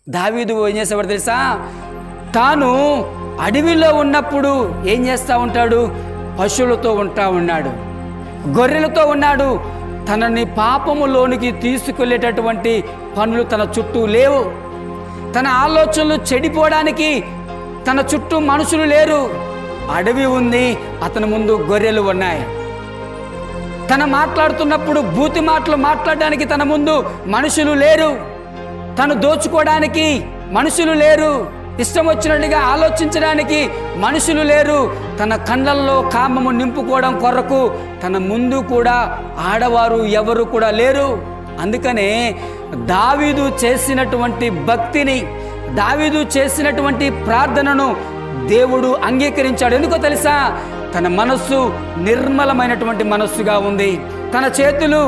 దావీదు ఏం చేసేవాడు తెలుసా? తాను అడవిలో ఉన్నప్పుడు ఏం చేస్తూ ఉంటాడు? పశువులతో ఉన్నాడు, గొర్రెలతో ఉన్నాడు. తనని పాపములోనికి తీసుకెళ్ళేటటువంటి పనులు తన చుట్టూ లేవు. తన ఆలోచనలు చెడిపోవడానికి తన చుట్టూ మనుషులు లేరు. అడవి ఉంది, అతని ముందు గొర్రెలు ఉన్నాయి. తన మాట్లాడుతున్నప్పుడు బూతి మాటలు మాట్లాడడానికి తన ముందు మనుషులు లేరు. తను దోచుకోవడానికి మనుషులు లేరు. ఇష్టం వచ్చినట్టుగా ఆలోచించడానికి మనుషులు లేరు. తన కళ్ళల్లో కామము నింపుకోవడం కొరకు తన ముందు కూడా ఆడవారు ఎవరు కూడా లేరు. అందుకనే దావీదు చేసినటువంటి భక్తిని, దావీదు చేసినటువంటి ప్రార్థనను దేవుడు అంగీకరించాడు. ఎందుకో తెలుసా? తన మనస్సు నిర్మలమైనటువంటి మనస్సుగా ఉంది. తన చేతులు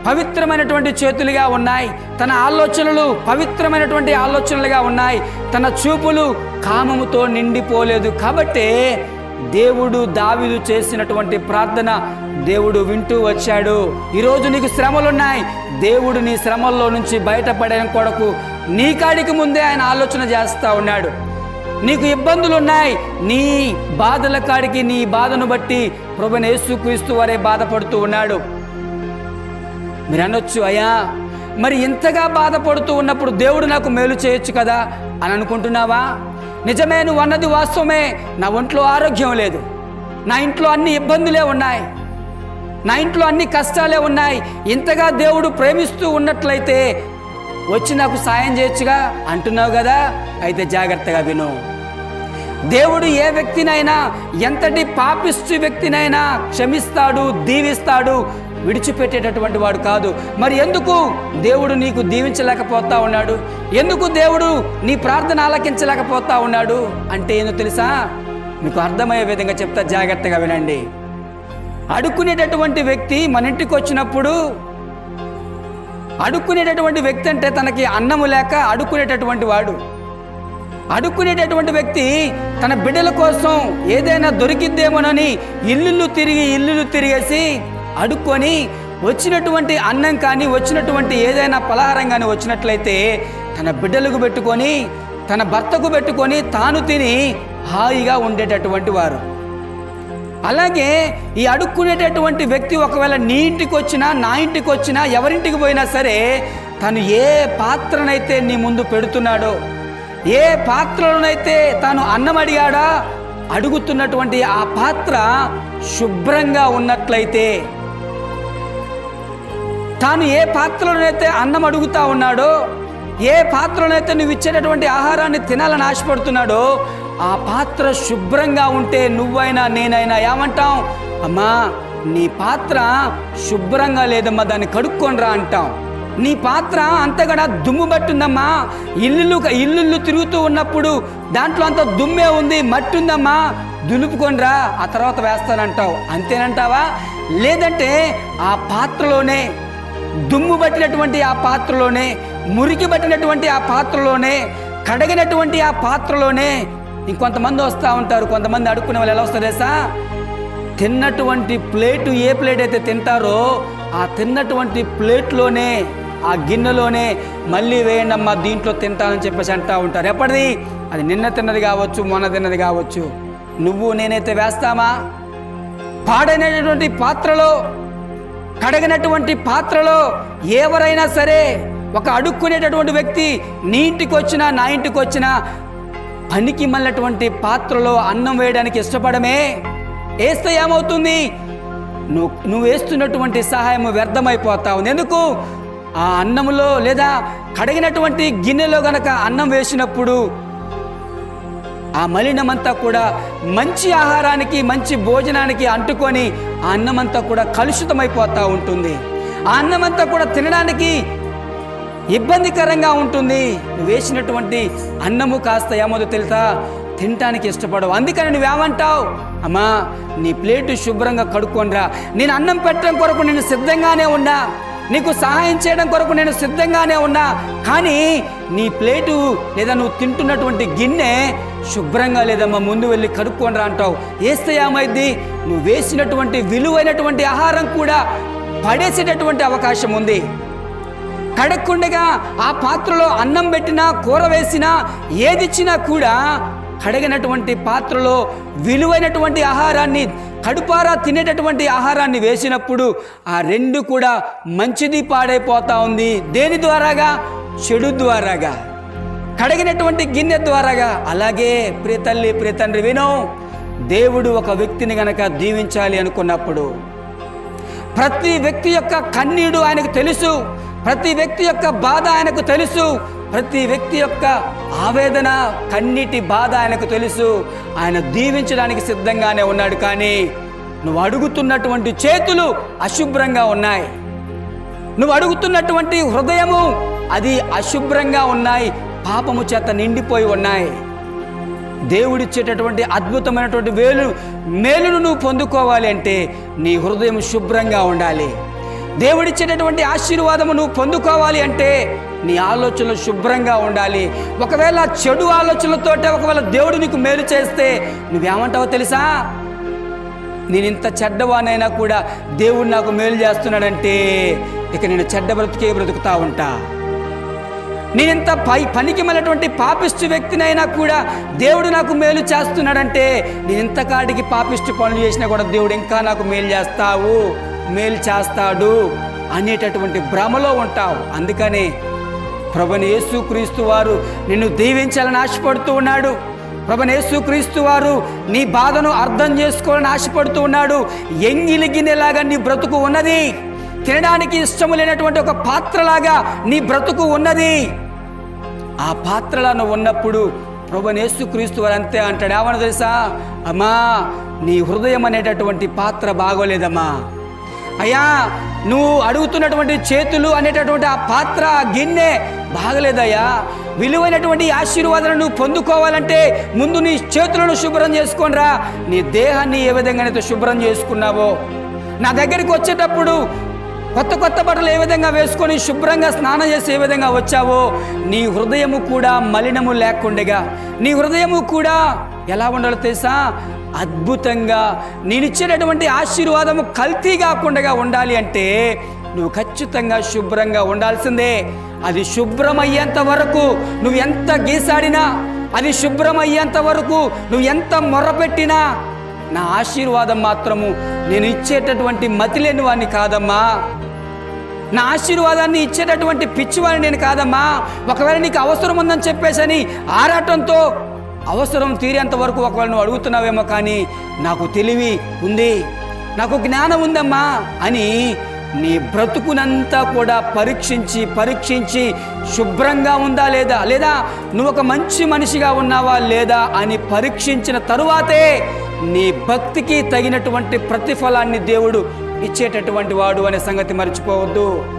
పవిత్రమైనటువంటి చేతులుగా ఉన్నాయి. తన ఆలోచనలు పవిత్రమైనటువంటి ఆలోచనలుగా ఉన్నాయి. తన చూపులు కామముతో నిండిపోలేదు. కాబట్టే దేవుడు దావీదు చేసినటువంటి ప్రార్థన దేవుడు వింటూ వచ్చాడు. ఈరోజు నీకు శ్రమలున్నాయి, దేవుడు నీ శ్రమల్లో నుంచి బయటపడే కొరకు నీ కాడికి ముందే ఆయన ఆలోచన చేస్తూ ఉన్నాడు. నీకు ఇబ్బందులు ఉన్నాయి, నీ బాధల కాడికి నీ బాధను బట్టి ప్రభువైన యేసుక్రీస్తు వారే బాధపడుతూ ఉన్నాడు. మీరు అనొచ్చు, అయ్యా మరి ఇంతగా బాధపడుతూ ఉన్నప్పుడు దేవుడు నాకు మేలు చేయొచ్చు కదా అని అనుకుంటున్నావా? నిజమే, నువ్వు అన్నది వాస్తవమే. నా ఒంట్లో ఆరోగ్యం లేదు, నా ఇంట్లో అన్ని ఇబ్బందులే ఉన్నాయి, నా ఇంట్లో అన్ని కష్టాలే ఉన్నాయి. ఇంతగా దేవుడు ప్రేమిస్తూ ఉన్నట్లయితే వచ్చి నాకు సాయం చేయొచ్చుగా అంటున్నావు కదా. అయితే జాగ్రత్తగా విను. దేవుడు ఏ వ్యక్తినైనా, ఎంతటి పాపిష్టి వ్యక్తినైనా క్షమిస్తాడు, దీవిస్తాడు, విడిచిపెట్టేటటువంటి వాడు కాదు. మరి ఎందుకు దేవుడు నీకు దీవించలేకపోతా ఉన్నాడు? ఎందుకు దేవుడు నీ ప్రార్థన ఆలకించలేకపోతా ఉన్నాడు అంటే ఏందో తెలుసా? మీకు అర్థమయ్యే విధంగా చెప్తా, జాగ్రత్తగా వినండి. అడుక్కునేటటువంటి వ్యక్తి మన ఇంటికి వచ్చినప్పుడు, అడుక్కునేటటువంటి వ్యక్తి అంటే తనకి అన్నము లేక అడుక్కునేటటువంటి వాడు. అడుక్కునేటటువంటి వ్యక్తి తన బిడ్డల కోసం ఏదైనా దొరికిద్దేమోనని ఇల్లు తిరిగేసి అడుక్కొని వచ్చినటువంటి అన్నం కానీ, వచ్చినటువంటి ఏదైనా పలహారం కానీ వచ్చినట్లయితే తన బిడ్డలకు పెట్టుకొని, తన భర్తకు పెట్టుకొని తాను తిని హాయిగా ఉండేటటువంటి వారు. అలాగే ఈ అడుక్కునేటటువంటి వ్యక్తి ఒకవేళ నీ ఇంటికి వచ్చినా, నా ఇంటికి వచ్చినా, ఎవరింటికి పోయినా సరే, తను ఏ పాత్రనైతే నీ ముందు పెడుతున్నాడో, ఏ పాత్రలోనైతే తాను అన్నం అడిగాడా, అడుగుతున్నటువంటి ఆ పాత్ర శుభ్రంగా ఉన్నట్లయితే, తాను ఏ పాత్రలోనైతే అన్నం అడుగుతా ఉన్నాడో, ఏ పాత్రలోనైతే నువ్వు ఇచ్చేటటువంటి ఆహారాన్ని తినాలని ఆశపడుతున్నాడో, ఆ పాత్ర శుభ్రంగా ఉంటే నువ్వైనా నేనైనా ఏమంటాం? అమ్మా నీ పాత్ర శుభ్రంగా లేదమ్మా, దాన్ని కడుక్కొనిరా అంటాం. నీ పాత్ర అంతగడా దుమ్ము పట్టుందమ్మా, ఇల్లు తిరుగుతూ ఉన్నప్పుడు దాంట్లో అంత దుమ్మే ఉంది, మట్టి ఉందమ్మా, దులుపుకొనిరా, ఆ తర్వాత వేస్తానంటావు. అంతేనంటావా? లేదంటే ఆ పాత్రలోనే, దుమ్ము పట్టినటువంటి ఆ పాత్రలోనే, మురికి పట్టినటువంటి ఆ పాత్రలోనే, కడిగినటువంటి ఆ పాత్రలోనే ఇంకొంతమంది వస్తూ ఉంటారు. కొంతమంది అడుక్కునే వాళ్ళు ఎలా వస్తారు తెలుసా? తిన్నటువంటి ప్లేటు, ఏ ప్లేట్ అయితే తింటారో ఆ తిన్నటువంటి ప్లేట్లోనే, ఆ గిన్నెలోనే మళ్ళీ వేయండి అమ్మా, దీంట్లో తింటానని చెప్పేసి అంటూ ఉంటారు. ఎప్పటిది? అది నిన్న తిన్నది కావచ్చు, మొన్న తిన్నది కావచ్చు. నువ్వు నేనైతే వేస్తామా? పాడైనటువంటి పాత్రలో, కడిగినటువంటి పాత్రలో ఎవరైనా సరే, ఒక అడుక్కునేటటువంటి వ్యక్తి నీ ఇంటికి వచ్చినా, నా ఇంటికి వచ్చినా, పనికి మళ్ళటువంటి పాత్రలో అన్నం వేయడానికి ఇష్టపడమే. వేస్తే ఏమవుతుంది? నువ్వు వేస్తున్నటువంటి సహాయం వ్యర్థమైపోతా ఉంది. ఎందుకు? ఆ అన్నంలో లేదా కడిగినటువంటి గిన్నెలో గనక అన్నం వేసినప్పుడు ఆ మలినమంతా కూడా మంచి ఆహారానికి, మంచి భోజనానికి అంటుకొని ఆ అన్నమంతా కూడా కలుషితమైపోతూ ఉంటుంది. ఆ అన్నమంతా కూడా తినడానికి ఇబ్బందికరంగా ఉంటుంది. నువ్వు వేసినటువంటి అన్నము కాస్త ఏమవుతుందో తెలుసా? తినటానికి ఇష్టపడవు. అందుకని నువ్వేమంటావు? అమ్మా నీ ప్లేటు శుభ్రంగా కడుక్కొనిరా, నేను అన్నం పెట్టడం కొరకు నేను సిద్ధంగానే ఉన్నా, నీకు సహాయం చేయడం కొరకు నేను సిద్ధంగానే ఉన్నా, కానీ నీ ప్లేటు లేదా నువ్వు తింటున్నటువంటి గిన్నె శుభ్రంగా లేదమ్మా, ముందు వెళ్ళి కడుక్కొనిరా అంటావు. వేస్తే ఏమైంది? నువ్వు వేసినటువంటి విలువైనటువంటి ఆహారం కూడా పడేసేటటువంటి అవకాశం ఉంది. కడగకుండగా ఆ పాత్రలో అన్నం పెట్టినా, కూర వేసినా, ఏదిచ్చినా కూడా కడిగినటువంటి పాత్రలో విలువైనటువంటి ఆహారాన్ని, కడుపారా తినేటటువంటి ఆహారాన్ని వేసినప్పుడు ఆ రెండు కూడా మంచిది పాడైపోతా ఉంది. దేని ద్వారాగా? చెడు ద్వారాగా, కడిగినటువంటి గిన్నె ద్వారాగా. అలాగే ప్రియతల్లి, ప్రియతండ్రి వినో, దేవుడు ఒక వ్యక్తిని గనక దీవించాలి అనుకున్నప్పుడు ప్రతి వ్యక్తి యొక్క కన్నీడు ఆయనకు తెలుసు, ప్రతి వ్యక్తి యొక్క బాధ ఆయనకు తెలుసు, ప్రతి వ్యక్తి యొక్క ఆవేదన, కన్నీటి బాధ ఆయనకు తెలుసు. ఆయన దీవించడానికి సిద్ధంగానే ఉన్నాడు. కానీ నువ్వు అడుగుతున్నటువంటి చేతులు అశుభ్రంగా ఉన్నాయి, నువ్వు అడుగుతున్నటువంటి హృదయము అది అశుభ్రంగా ఉన్నాయి, పాపము చేత నిండిపోయి ఉన్నాయి. దేవుడిచ్చేటటువంటి అద్భుతమైనటువంటి మేలును నువ్వు పొందుకోవాలి అంటే నీ హృదయం శుభ్రంగా ఉండాలి. దేవుడిచ్చేటటువంటి ఆశీర్వాదము నువ్వు పొందుకోవాలి అంటే నీ ఆలోచనలు శుభ్రంగా ఉండాలి. ఒకవేళ చెడు ఆలోచనలతోటే ఒకవేళ దేవుడు నీకు మేలు చేస్తే నువ్వేమంటావో తెలుసా? నేను ఇంత చెడ్డవానైనా కూడా దేవుడు నాకు మేలు చేస్తున్నాడంటే ఇక నేను చెడ్డ బ్రతుకే బ్రతుకుతా ఉంటా. నేనింత పనికి మళ్ళటువంటి పాపిష్టి వ్యక్తినైనా కూడా దేవుడు నాకు మేలు చేస్తున్నాడంటే నేను ఇంతకాడికి పాపిష్టి పనులు చేసినా కూడా దేవుడు ఇంకా నాకు మేలు చేస్తాడు అనేటటువంటి భ్రమలో ఉంటావు. అందుకనే ప్రభువైన యేసుక్రీస్తు వారు నిన్ను దీవించాలని ఆశపడుతూ ఉన్నాడు. ప్రభువైన యేసుక్రీస్తు వారు నీ బాధను అర్థం చేసుకోవాలని ఆశపడుతూ ఉన్నాడు. ఎంగిలి గిన్నెలాగా నీ బ్రతుకు ఉన్నది, తినడానికి ఇష్టము లేనటువంటి ఒక పాత్రలాగా నీ బ్రతుకు ఉన్నది. ఆ పాత్రలా నువ్వు ఉన్నప్పుడు ప్రభువైన యేసుక్రీస్తు వారు అంతే అంటాడు. ఏమన్నా తెలుసా? అమ్మా, నీ హృదయం అనేటటువంటి పాత్ర బాగోలేదమ్మా. అయ్యా, నువ్వు అడుగుతున్నటువంటి చేతులు అనేటటువంటి ఆ పాత్ర, ఆ గిన్నె బాగలేదయ్యా. విలువైనటువంటి ఆశీర్వాదాలను నువ్వు పొందుకోవాలంటే ముందు నీ చేతులను శుభ్రం చేసుకొనిరా. నీ దేహాన్ని ఏ విధంగానైతే శుభ్రం చేసుకున్నావో, నా దగ్గరికి వచ్చేటప్పుడు కొత్త బట్టలు ఏ విధంగా వేసుకొని శుభ్రంగా స్నానం చేసి ఏ విధంగా వచ్చావో, నీ హృదయము కూడా మలినము లేకుండగా, నీ హృదయము కూడా ఎలా ఉండాలో తెలుసా? అద్భుతంగా నేనిచ్చేటటువంటి ఆశీర్వాదము కల్తీ కాకుండా ఉండాలి అంటే నువ్వు ఖచ్చితంగా శుభ్రంగా ఉండాల్సిందే. అది శుభ్రమయ్యేంత వరకు నువ్వు ఎంత గీసాడినా, అది శుభ్రమయ్యేంత వరకు నువ్వు ఎంత మొర్రపెట్టినా నా ఆశీర్వాదం మాత్రము నేను ఇచ్చేటటువంటి మతిలేని వాడిని కాదమ్మా. నా ఆశీర్వాదాన్ని ఇచ్చేటటువంటి పిచ్చివాడిని నేను కాదమ్మా. ఒకవేళ నీకు అవసరం ఉందని చెప్పేసని ఆరాటంతో అవసరం తీరేంత వరకు ఒకవేళ నువ్వు అడుగుతున్నావేమో, కానీ నాకు తెలివి ఉంది, నాకు జ్ఞానం ఉందమ్మా అని నీ బ్రతుకునంతా కూడా పరీక్షించి శుభ్రంగా ఉందా లేదా నువ్వు ఒక మంచి మనిషిగా ఉన్నావా లేదా అని పరీక్షించిన తరువాతే నీ భక్తికి తగినటువంటి ప్రతిఫలాన్ని దేవుడు ఇచ్చేటటువంటి వాడు అనే సంగతి మర్చిపోవద్దు.